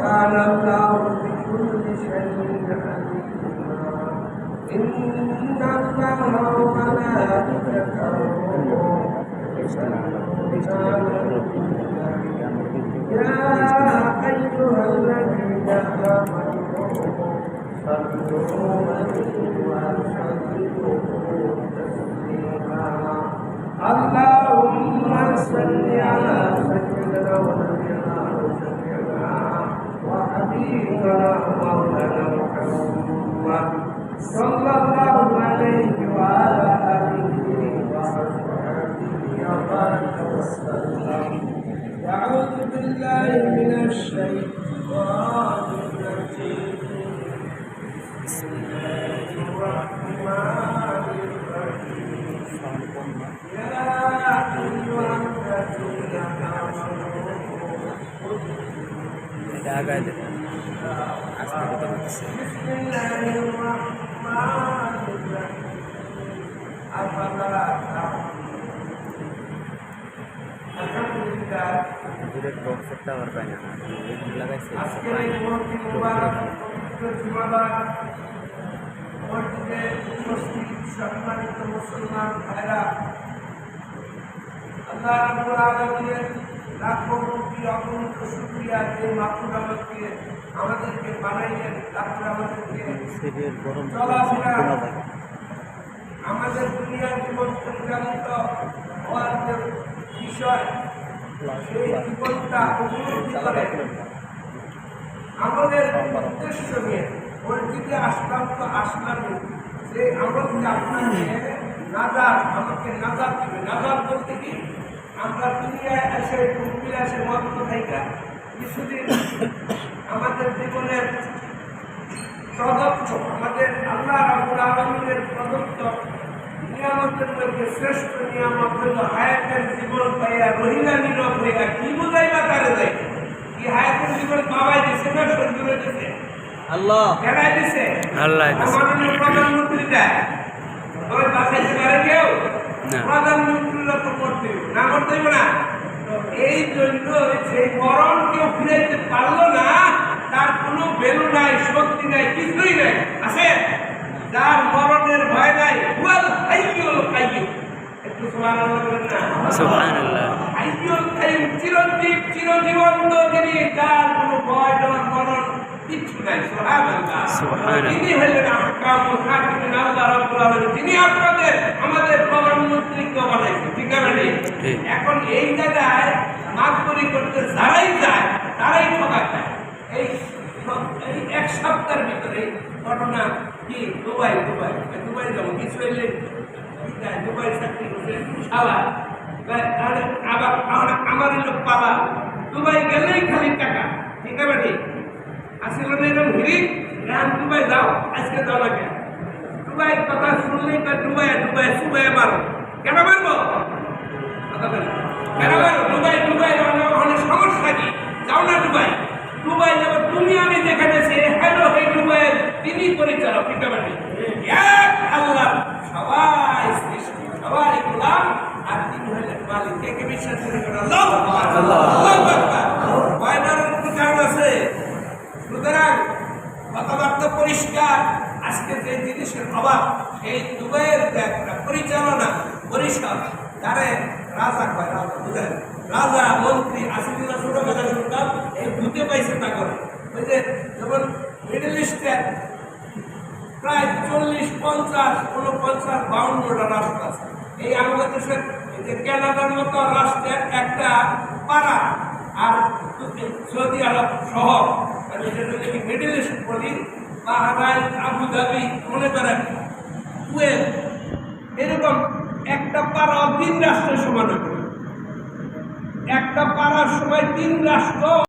وكان الله بكل شيء عليما إن الله وملائكته يصلون على النبي يا أيها الذين آمنوا صلوا عليه وسلموا تسليما اللهم صل على سيدنا ونبينا وشفيعنا وحبيبنا ومولانا محمد صلى الله عليه وعلى آله وصحبه وبارك وسلم أعوذ بالله من الشيطان الرجيم بسم الله الرحمن الرحيم يا أيها الذين آمنوا بسم الله الرحمن الرحيم أفلا Direct box tower banyak. लगाइছে সম্মানিত মুসলমান ভাইরা আল্লাহ রাব্বুল আলামিনের লাখো কোটি অগণিত শুকরিয়া যে মাহফুজ আমাদেরকে বানাইলেন তারপরে আমাদেরকে শরীরের গরম আমাদের দুনিয়ার জীবন পরিচালিত হওয়ার যে বিষয় সেই জীবনটা উপলব্ধি করে আমাদের উদ্দেশ্য নিয়ে ওর দিকে আসলাম তো আসলামই যে আমাকে আপনাকে নাজাত আমাকে নাজাত দেবে নাজাত বলতে কি আমরা দুনিয়ায় এসে বিলাসে মগ্ন থাকা কিছুদিন আমাদের জীবনের প্রদত্ত আমাদের আল্লাহ রাব্বুল আলামিনের প্রদত্ত নিয়ামতের মধ্যে শ্রেষ্ঠ নিয়ামত হল হায়াতের জীবন পাইয়া রহিলা নীরব হইয়া কি বুঝাইবা তারে যায় কি হায়াতের জীবন পাওয়াই দিছে না সঞ্জুরে দিছে আল্লাহ কেনাই দিছে আল্লাহ মাননীয় প্রধানমন্ত্রীটা ওই বাসাইতে পারে কেউ প্রধানমন্ত্রীরা তো করতে না করতে না এই জন্য যে মরণ কেউ ফিরাইতে পারলো না তার কোনো ভ্যালু নাই শক্তি নাই কিছুই নাই আছে যার মরণের ভয় নাই ওয়াল হাইয়ুল কাইয়ুম একটু সুবহানাল্লাহ বলেন না সুবহানাল্লাহ হাইয়ুল কাইয়ুম চিরঞ্জীব চিরজীবন্ত যিনি যার কোনো ভয় ডর মরণ কিছু নাই সুবহানাল্লাহ সুবহানাল্লাহ তিনি হলেন আহকামুল হাকিমিন আল্লাহ রাব্বুল আলামিন তিনি আপনাদের আমাদের প্রধানমন্ত্রীকে বানাইছেন ঠিক আছে এখন এই জায়গায় মাগফিরি করতে যারাই যায় তারাই ঠকা খায় এই এক সপ্তাহের ভিতরে ঘটনা কি দুবাই যাবো কিছু এলে দুবাই চাকরি করছে শালা আবার আমার লোক পালা দুবাই গেলেই খালি টাকা ঠিক আছে ঠিক আসলে না এরকম ভিড়ি রাম দুবাই যাও আজকে যাও না কেন দুবাই কথা শুনলেই তো দুবাই সুবাই মারো কেন মারবো কেন মারো দুবাই অনেক সমস্যা কি যাও না দুবাই যাবো তুমি আমি যেখানে হ্যালো হে দুবাই তিনি পরিচালক ঠিক আছে এক আল্লাহ সবাই সৃষ্টি সবাই গোলাম আর তিনি হলেন মালিক কে বিশ্বাস করে আল্লাহ কারণ আছে সুতরাং কথাবার্তা পরিষ্কার আজকে যে জিনিসের অভাব সেই দুবাইয়ের একটা পরিচালনা পরিষদ তারে রাজা কয় রাজা মন্ত্রী আসিফুল্লাহ ছোট কথা শুনতাম এই ভূতে পাইছে তা করে ওই যে যেমন মিডল ইস্টের প্রায় 40-50-49-52টা রাষ্ট্র আছে এই আমাদের দেশের যে কানাডার মতো রাষ্ট্রের একটা পাড়া আর সৌদি আরব শহর মিডল ইস্ট বলি বাহরাইন আবুধাবি মনে করেন কুয়েত এরকম একটা পাড়া 3 রাষ্ট্রের সমান একটা পাড়ার সময় 3 রাষ্ট্র